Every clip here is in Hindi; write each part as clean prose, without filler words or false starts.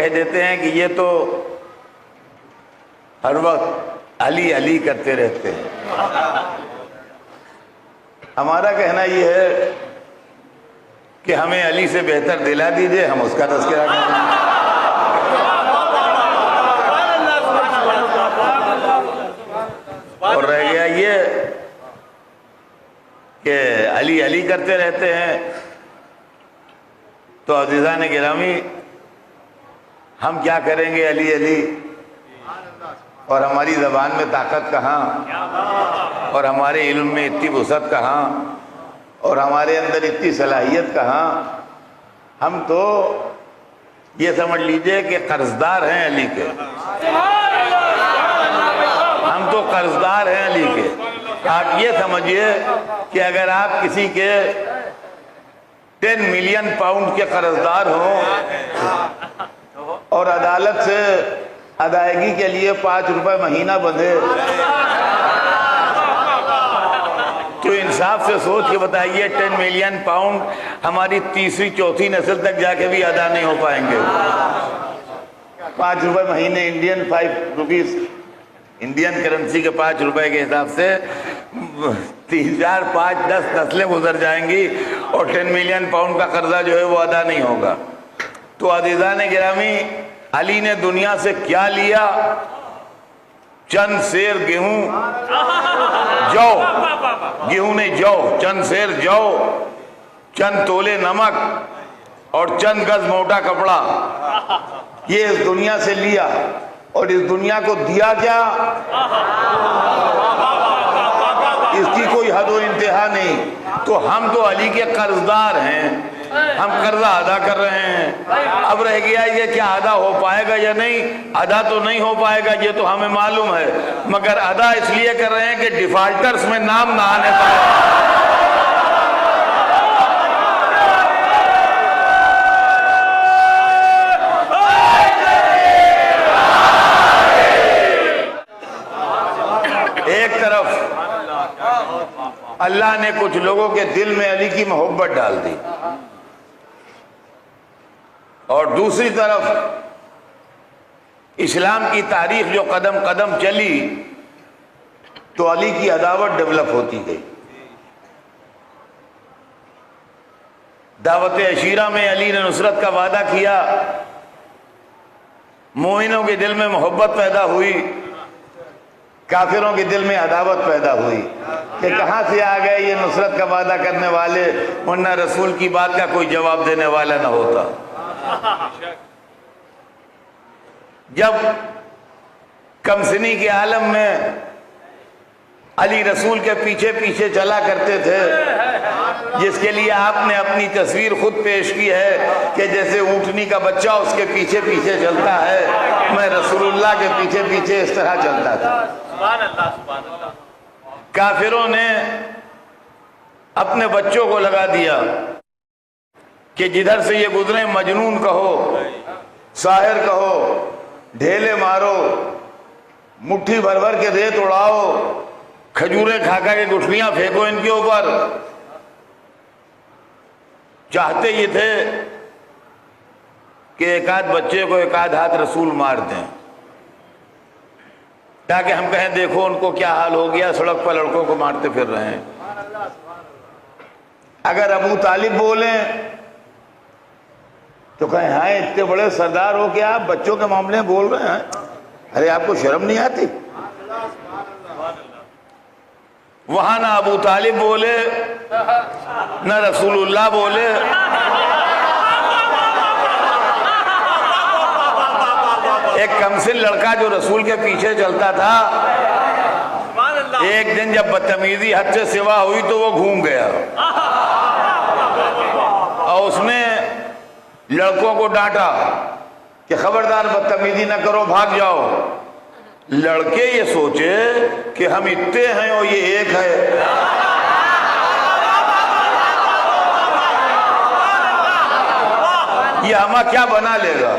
कह देते हैं कि ये तो हर वक्त अली अली करते रहते हैं। हमारा कहना ये है कि हमें अली से बेहतर दिला दीजिए, हम उसका तज़किरा करेंगे। और रह गया ये कि अली अली करते रहते हैं, तो अज़ीज़ान गिरामी हम क्या करेंगे अली अली, और हमारी ज़बान में ताकत कहाँ, और हमारे इल्म में इतनी वुसअत कहाँ, और हमारे अंदर इतनी सलाहियत कहाँ। हम तो ये समझ लीजिए कि कर्जदार हैं अली के, हम तो कर्जदार हैं अली के। आप ये समझिए कि अगर आप किसी के 10 मिलियन पाउंड के कर्जदार हों और अदालत से अदायगी के लिए 5 रुपए महीना बंधे, तो इंसाफ से सोच के बताइए 10 मिलियन पाउंड हमारी तीसरी चौथी नस्ल तक जाके भी अदा नहीं हो पाएंगे। 5 रुपए महीने, इंडियन 5 रुपीज, इंडियन करेंसी के 5 रुपए के हिसाब से 3, 4, 5, 10 नस्लें गुजर जाएंगी और 10 मिलियन पाउंड का कर्जा जो है वो अदा नहीं होगा। तो अज़ीज़ान गिरामी, अली ने दुनिया से क्या लिया? चंद सेर गेहूं, जौ, गेहूं नहीं जौ, चंद सेर जौ, चंद तोले नमक और चंद गज मोटा कपड़ा, ये इस दुनिया से लिया। और इस दुनिया को दिया क्या? इसकी कोई हद व इंतहा नहीं। तो हम तो अली के कर्जदार हैं, हम कर्जा अदा कर रहे हैं। अब रह गया ये क्या अदा हो पाएगा या नहीं? अदा तो नहीं हो पाएगा, ये तो हमें मालूम है, मगर अदा इसलिए कर रहे हैं कि डिफॉल्टर्स में नाम ना आने पाए। एक तरफ अल्लाह ने कुछ लोगों के दिल में अली की मोहब्बत डाल दी, और दूसरी तरफ इस्लाम की तारीख जो कदम कदम चली तो अली की अदावत डेवलप होती गई। दावत अशीरा में अली ने नुसरत का वादा किया, मोमिनों के दिल में मोहब्बत पैदा हुई, काफिरों के दिल में अदावत पैदा हुई कि कहां से आ गए ये नुसरत का वादा करने वाले, वरना रसूल की बात का कोई जवाब देने वाला न होता। जब कमसिनी के आलम में अली रसूल के पीछे पीछे चला करते थे, जिसके लिए आपने अपनी तस्वीर खुद पेश की है कि जैसे ऊँटनी का बच्चा उसके पीछे पीछे चलता है, मैं रसूलुल्लाह के पीछे पीछे इस तरह चलता था। काफिरों ने अपने बच्चों को लगा दिया कि जिधर से ये गुजरे मजनून कहो, साहिर कहो, ढेले मारो, मुट्ठी भर भर के रेत उड़ाओ, खजूरें खाका के गुठलियां फेंको इनके ऊपर। चाहते ये थे कि एक आध बच्चे को एक आध हाथ रसूल मार दें, ताकि हम कहें देखो उनको क्या हाल हो गया, सड़क पर लड़कों को मारते फिर रहे हैं। अगर अबू तालिब बोले तो कहें हाँ इतने बड़े सरदार हो क्या आप बच्चों के मामले में बोल रहे हैं, अरे आपको शर्म नहीं आती? वहां ना अबू तालिब बोले ना रसूलुल्लाह बोले, एक कमसिल लड़का जो रसूल के पीछे चलता था, एक दिन जब बदतमीजी हद से सिवा हुई तो वो घूम गया और उसने लड़कों को डांटा कि खबरदार बदतमीजी ना करो, भाग जाओ। लड़के ये सोचे कि हम इतने हैं और ये एक है, ये हमें क्या बना लेगा।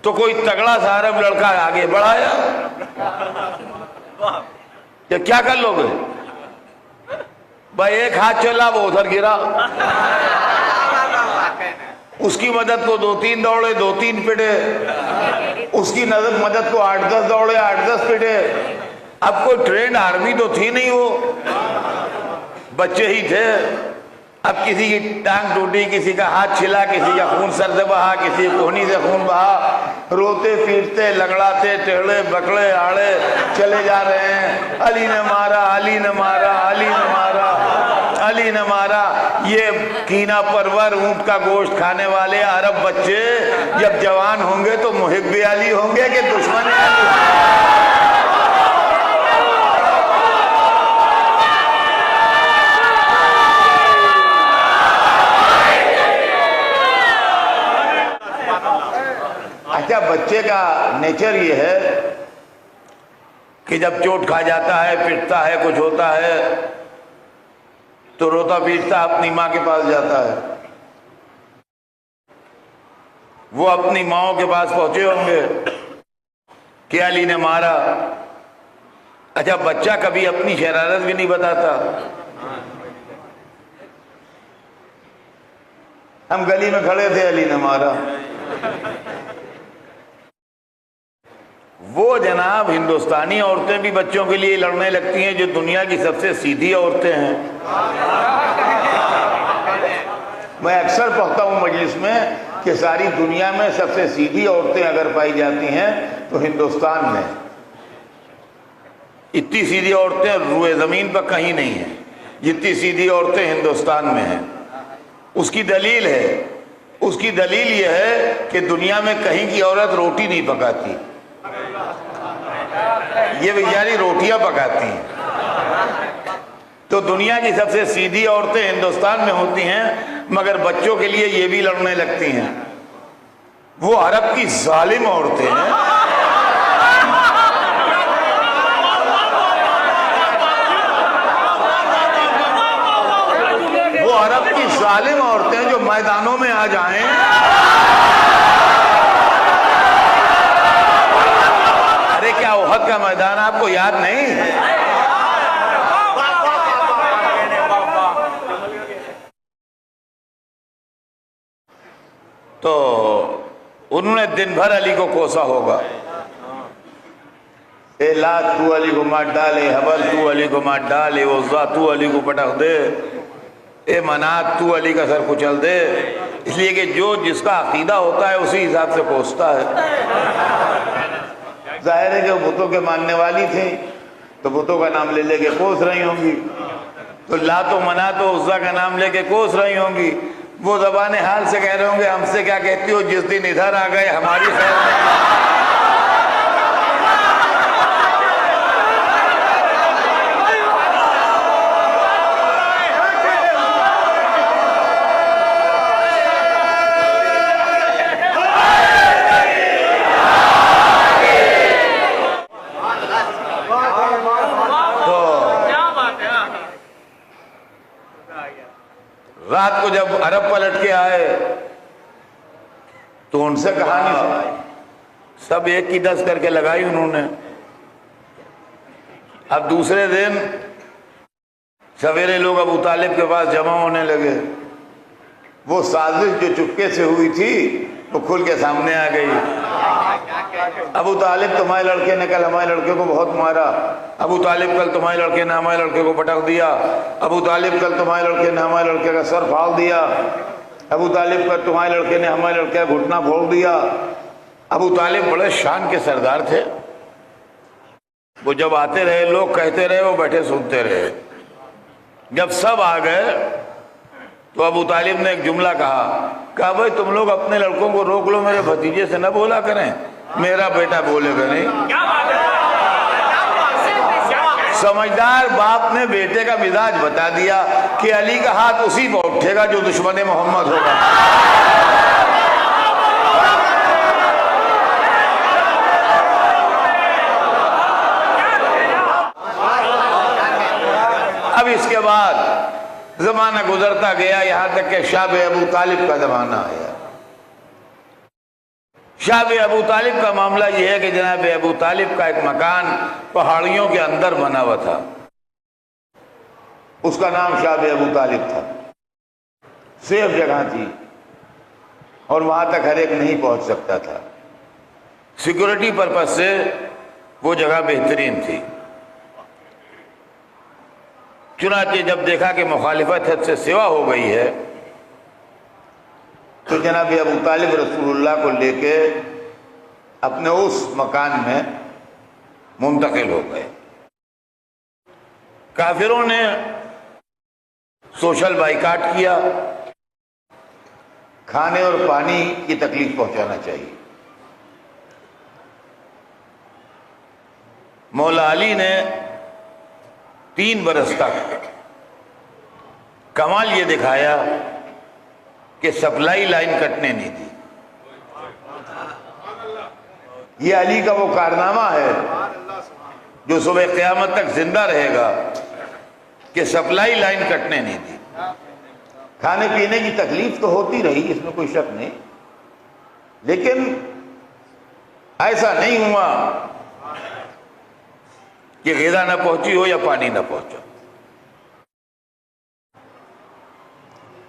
तो कोई तगड़ा सा अरब लड़का आगे बढ़ाया कि क्या कर लोगे भाई, एक हाथ चला वो उधर गिरा, उसकी मदद को 2-3 दौड़े, 2-3 पिटे, उसकी मदद को 8-10 दौड़े, 8-10 पिटे। अब कोई ट्रेंड आर्मी तो थी नहीं, वो बच्चे ही थे। अब किसी की टांग टूटी, किसी का हाथ छिला, किसी का खून सर से बहा, किसी कोहनी से खून बहा, रोते पीटते लगड़ाते टेढ़े बकड़े आड़े चले जा रहे हैं। अली ने मारा, अली ने मारा, अली ने मारा, अली ने मारा। ये कीना परवर ऊंट का गोश्त खाने वाले अरब बच्चे जब जवान होंगे तो मुहिब्बे अली होंगे कि दुश्मन अली? अच्छा, बच्चे का नेचर ये है कि जब चोट खा जाता है, पिटता है, कुछ होता है तो रोता पीटता अपनी माँ के पास जाता है। वो अपनी माँ के पास पहुंचे होंगे कि अली ने मारा। अच्छा, बच्चा कभी अपनी शरारत भी नहीं बताता। हम गली में खड़े थे, अली ने मारा। वो जनाब हिंदुस्तानी औरतें भी बच्चों के लिए लड़ने लगती हैं जो दुनिया की सबसे सीधी औरतें हैं। मैं अक्सर पढ़ता हूँ मजलिस में कि सारी दुनिया में सबसे सीधी औरतें अगर पाई जाती हैं तो हिंदुस्तान में। इतनी सीधी औरतें रुए जमीन पर कहीं नहीं है जितनी सीधी औरतें हिंदुस्तान में हैं। उसकी दलील है, उसकी दलील यह है कि दुनिया में कहीं की औरत रोटी नहीं पकाती, ये बेचारी रोटियां पकाती हैं। तो दुनिया की सबसे सीधी औरतें हिंदुस्तान में होती हैं, मगर बच्चों के लिए ये भी लड़ने लगती हैं। वो अरब की जालिम औरतें हैं। वो अरब की जालिम औरतें जो मैदानों में आ जाएं, क्या उहद का मैदान आपको याद नहीं? तो उन्होंने दिन भर अली को कोसा होगा। ए लात तू अली को मार डाले, हबल तू अली को मार डाले, उज़्ज़ा तू अली को पटक दे, ए मनात तू अली का सर कुचल दे। इसलिए कि जो जिसका अकीदा होता है उसी हिसाब से कोसता है। जाहिर है कि वो बुतों के मानने वाली थी तो बुतों का नाम ले लेके कोस रही होंगी, तो लातो मना तो उज़्ज़ा का नाम लेके कोस रही होंगी। वो ज़बान हाल से कह रहे होंगे, हमसे क्या कहती हो, जिस दिन इधर आ गए हमारी खैर नहीं। रात को जब अरब पलट के आए तो उनसे कहानी सुनाई, सब एक की 10 करके लगाई उन्होंने। अब दूसरे दिन सवेरे लोग अबू तालिब के पास जमा होने लगे। वो साजिश जो चुपके से हुई थी वो खुल के सामने आ गई। अबू तालिब, तुम्हारे लड़के ने कल हमारे लड़के को बहुत मारा। अबू तालिब, कल तुम्हारे लड़के ने हमारे लड़के को पटक दिया। अबू तालिब, कल तुम्हारे लड़के ने हमारे लड़के का सर फाड़ दिया। अबू तालिब, कल तुम्हारे लड़के ने हमारे लड़के का घुटना फोड़ दिया। अबू तालिब बड़े शान के सरदार थे। वो जब आते रहे लोग कहते रहे, वो बैठे सुनते रहे। जब सब आ गए तो अबू तालिब ने एक जुमला कहा भाई तुम लोग अपने लड़कों को रोक लो, मेरे भतीजे से न बोला करें, मेरा बेटा बोलेगा नहीं। समझदार बाप ने बेटे का मिजाज बता दिया कि अली का हाथ उसी पर उठेगा जो दुश्मन मोहम्मद होगा। अब इसके बाद जमाना गुजरता गया, यहां तक कि शाह अबू तालिब का जमाना आया। शाह अबू तालिब का मामला यह है कि जनाब अबू तालिब का एक मकान पहाड़ियों के अंदर बना हुआ था, उसका नाम शाह अबू तालिब था। सेफ जगह थी, और वहां तक हर एक नहीं पहुंच सकता था। सिक्योरिटी पर्पज से वो जगह बेहतरीन थी। चुनांचे जब देखा कि मुखालिफत हद से सिवा हो गई है तो जनाब अबू तालिब रसूलुल्लाह को लेके अपने उस मकान में मुंतकिल हो गए। काफिरों ने सोशल बाइकाट किया, खाने और पानी की तकलीफ पहुंचाना चाहिए। मौला अली ने 3 बरस तक कमाल ये दिखाया कि सप्लाई लाइन कटने नहीं दी। ये अली का वो कारनामा है जो सुबह क़यामत तक जिंदा रहेगा कि सप्लाई लाइन कटने नहीं दी। खाने पीने की तकलीफ तो होती रही, इसमें कोई शक नहीं, लेकिन ऐसा नहीं हुआ कि ग़िज़ा न पहुंची हो या पानी न पहुंचा।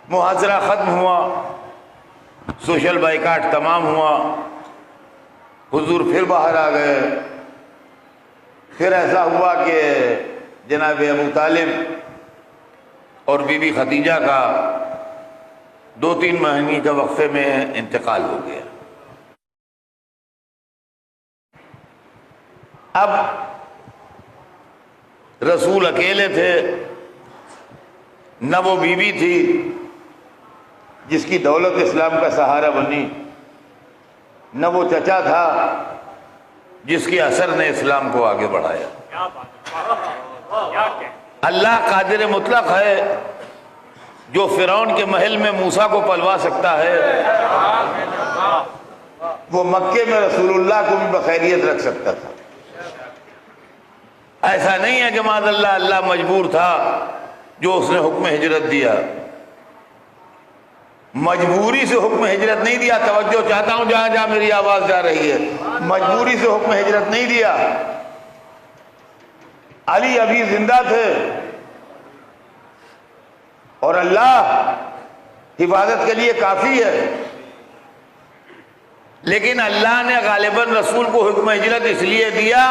मुहाजरा खत्म हुआ, सोशल बाइकाट तमाम हुआ, हुजूर फिर बाहर आ गए। फिर ऐसा हुआ कि जनाब अबू तालिब और बीबी खदीजा का 2-3 महीने के वक्फे में इंतकाल हो गया। अब रसूल अकेले थे, न वो बीबी थी जिसकी दौलत इस्लाम का सहारा बनी, न वो चचा था जिसके असर ने इस्लाम को आगे बढ़ाया। अल्लाह कादिर मुतलक है जो फिरौन के महल में मूसा को पलवा सकता है, वो मक्के में रसूलुल्लाह को भी बखैरियत रख सकता था। ऐसा नहीं है कि माज़अल्लाह अल्लाह मजबूर था जो उसने हुक्म हिजरत दिया। मजबूरी से हुक्म हिजरत नहीं दिया। तवज्जो चाहता हूं जहां जहां मेरी आवाज जा रही है, मजबूरी से हुक्म हिजरत नहीं दिया। अली अभी जिंदा थे और अल्लाह हिफाजत के लिए काफी है, लेकिन अल्लाह ने गालिबन रसूल को हुक्म हिजरत इसलिए दिया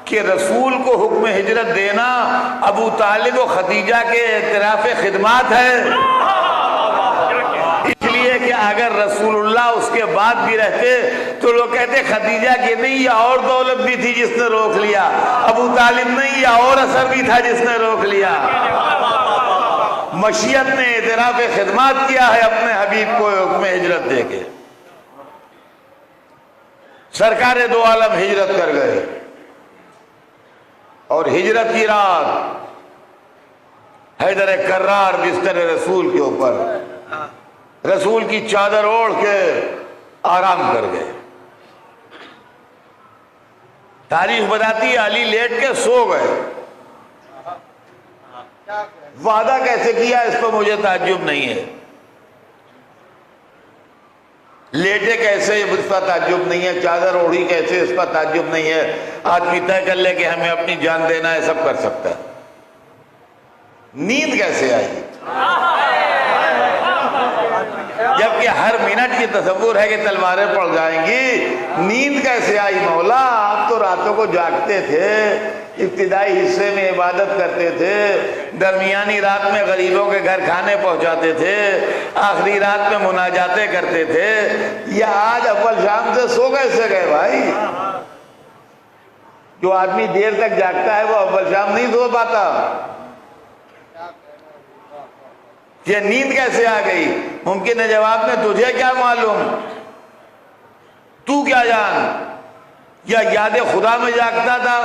कि रसूल को हुक्म हिजरत देना अबू तालिब और खदीजा के इतराफ खिदमत है। इसलिए कि अगर रसूलुल्लाह उसके बाद भी रहते तो लोग कहते खदीजा की नहीं, या और दौलत भी थी जिसने रोक लिया, अबू तालिब नहीं, या और असर भी था जिसने रोक लिया। मशीयत ने इतराफ खिदमत किया है अपने हबीब को हुक्म हिजरत देके। सरकार दो आलम हिजरत कर गए और हिजरत की रात हैदर कर्रार बिस्तर रसूल के ऊपर रसूल की चादर ओढ़ के आराम कर गए। तारीख बताती है अली लेट के सो गए। वादा कैसे किया इस पर मुझे ताज्जुब नहीं है, लेटे कैसे इस पर ताज्जुब नहीं है, चादर ओढ़ी कैसे इस पर ताज्जुब नहीं है। आदमी तय कर ले कि हमें अपनी जान देना है, सब कर सकता है। नींद कैसे आई जबकि हर मिनट की तसव्वुर है कि तलवारें पड़ जाएंगी। नींद कैसे आई मौला? आप तो रातों को जागते थे, इब्तिदाई हिस्से में इबादत करते थे, दरमियानी रात में गरीबों के घर खाने पहुंचाते थे, आखिरी रात में मुनाजाते करते थे, या आज अव्वल शाम से सो कैसे गए भाई? जो आदमी देर तक जागता है वो अव्वल शाम नहीं सो पाता। ये नींद कैसे आ गई? मुमकिन है जवाब में तुझे क्या मालूम, तू क्या जान, या याद खुदा में जागता था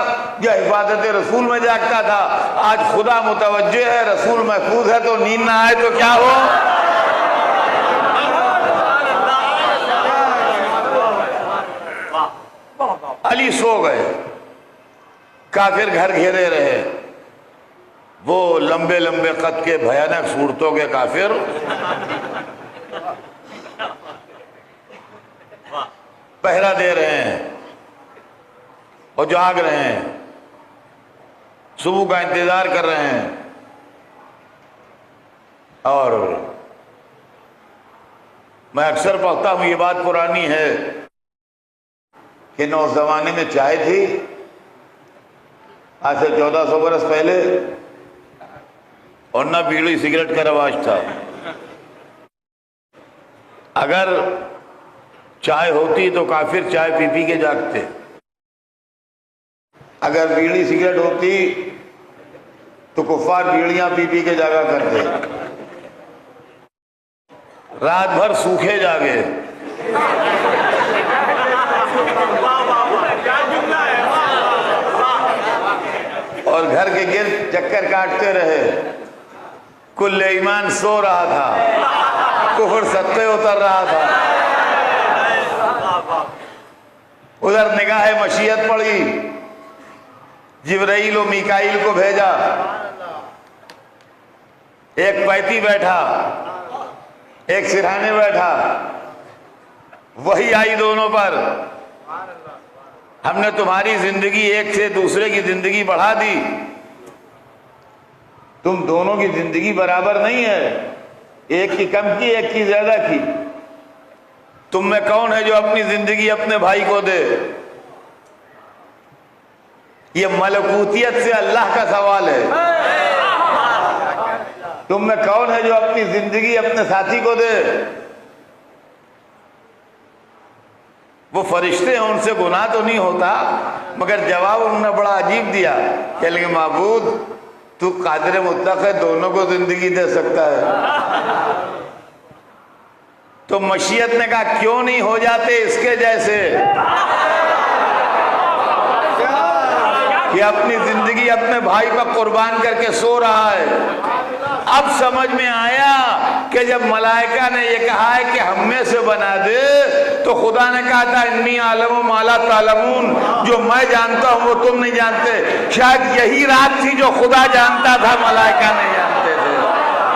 या हिफाजत रसूल में जागता था। आज खुदा मुतवज्जे है, रसूल महफूज है, तो नींद ना आए तो क्या हो? अली सो गए, काफिर घर घेरे रहे। वो लंबे लंबे कद के भयानक सूरतों के काफिर पहरा दे रहे हैं और जाग रहे हैं, सुबह का इंतजार कर रहे हैं। और मैं अक्सर पढ़ता हूं, ये बात पुरानी है कि नौ जमाने में चाय थी, आज से 1400 बरस पहले, और ना बीड़ी सिगरेट का रवाज था। अगर चाय होती तो काफिर चाय पी पी के जागते, अगर बीड़ी सिगरेट होती तो कुफ्फार बीड़ियां पी पी के जागा करते, रात भर सूखे जागे। और घर के गिर्द चक्कर काटते रहे। कुल्ले ईमान सो रहा था, कुफर सत्ते उतर रहा था। उधर निगाह मशीयत पड़ी, जिब्राइल और मीकाइल को भेजा। एक पैती बैठा, एक सिरहाने बैठा, वही आई दोनों पर। हमने तुम्हारी जिंदगी एक से दूसरे की जिंदगी बढ़ा दी, तुम दोनों की जिंदगी बराबर नहीं है, एक की कम की, एक की ज्यादा की। तुम में कौन है जो अपनी जिंदगी अपने भाई को दे? ये मलकूतियत से अल्लाह का सवाल है। तुम में कौन है जो अपनी जिंदगी अपने साथी को दे? वो फरिश्ते हैं, उनसे गुनाह तो नहीं होता, मगर जवाब उन्होंने बड़ा अजीब दिया। कह लेंगे माबूद तू कादिर मुत्तक है, दोनों को जिंदगी दे सकता है। तो मशीयत ने कहा क्यों नहीं हो जाते इसके जैसे कि अपनी जिंदगी अपने भाई पर कुर्बान करके सो रहा है। अब समझ में आया कि जब मलाइका ने ये कहा है कि हम में से बना दे, तो खुदा ने कहा था इन्नी आलम माला तालमून, जो मैं जानता हूं वो तुम नहीं जानते। शायद यही रात थी जो खुदा जानता था, मलाइका नहीं जानते थे।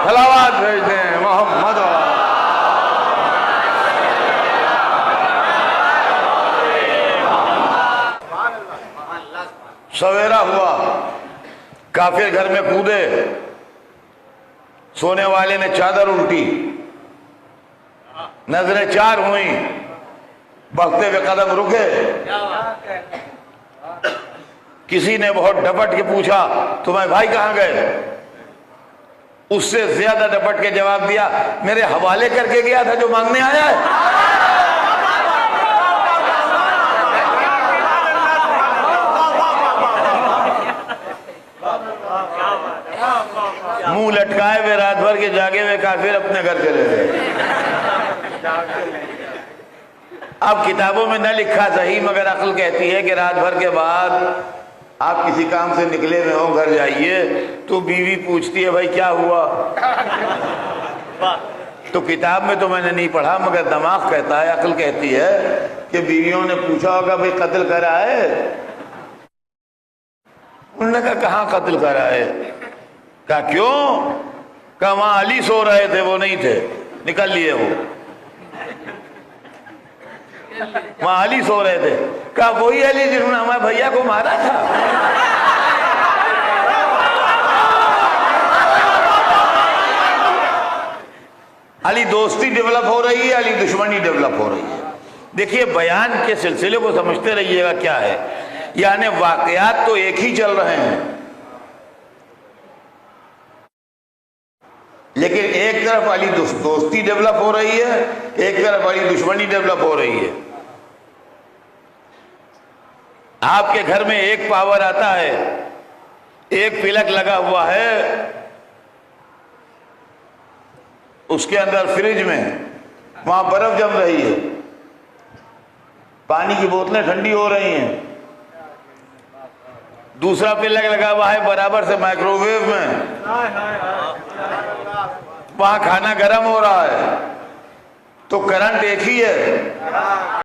सलावत भेज दें मोहम्मद। सवेरा हुआ, काफिर घर में कूदे, सोने वाले ने चादर उल्टी, नजरें चार हुई, बढ़ते हुए कदम रुके। किसी ने बहुत डपट के पूछा तुम्हारे भाई कहां गए? उससे ज्यादा डपट के जवाब दिया मेरे हवाले करके गया था जो मांगने आया है। मुंह लटकाए हुए रात भर के जागे हुए काफिर अपने घर चले गए। अब किताबों में न लिखा सही, मगर अक्ल कहती है कि रात भर के बाद आप किसी काम से निकले हुए हो, घर जाइए, तो बीवी पूछती है भाई क्या हुआ? तो किताब में तो मैंने नहीं पढ़ा, मगर दिमाग कहता है, अक्ल कहती है कि बीवियों ने पूछा होगा भाई कत्ल करा है? उन्होंने कहा कहां कत्ल करा है? कहा क्यों? कहा वहां अली सो रहे थे, वो नहीं थे, निकल लिए वो, वहां अली सो रहे थे। कहा वही अली जिन्होंने हमारे भैया को मारा था। अली दोस्ती डेवलप हो रही है, अली दुश्मनी डेवलप हो रही है। देखिए बयान के सिलसिले को समझते रहिएगा क्या है, यानी वाकयात तो एक ही चल रहे हैं, लेकिन एक तरफ अली दोस्ती डेवलप हो रही है, एक तरफ अली दुश्मनी डेवलप हो रही है। आपके घर में एक पावर आता है, एक पिलक लगा हुआ है, उसके अंदर फ्रिज में वहां बर्फ जम रही है, पानी की बोतलें ठंडी हो रही हैं। दूसरा पिलक लगा हुआ है बराबर से माइक्रोवेव में, वहां खाना गर्म हो रहा है। तो करंट एक ही है।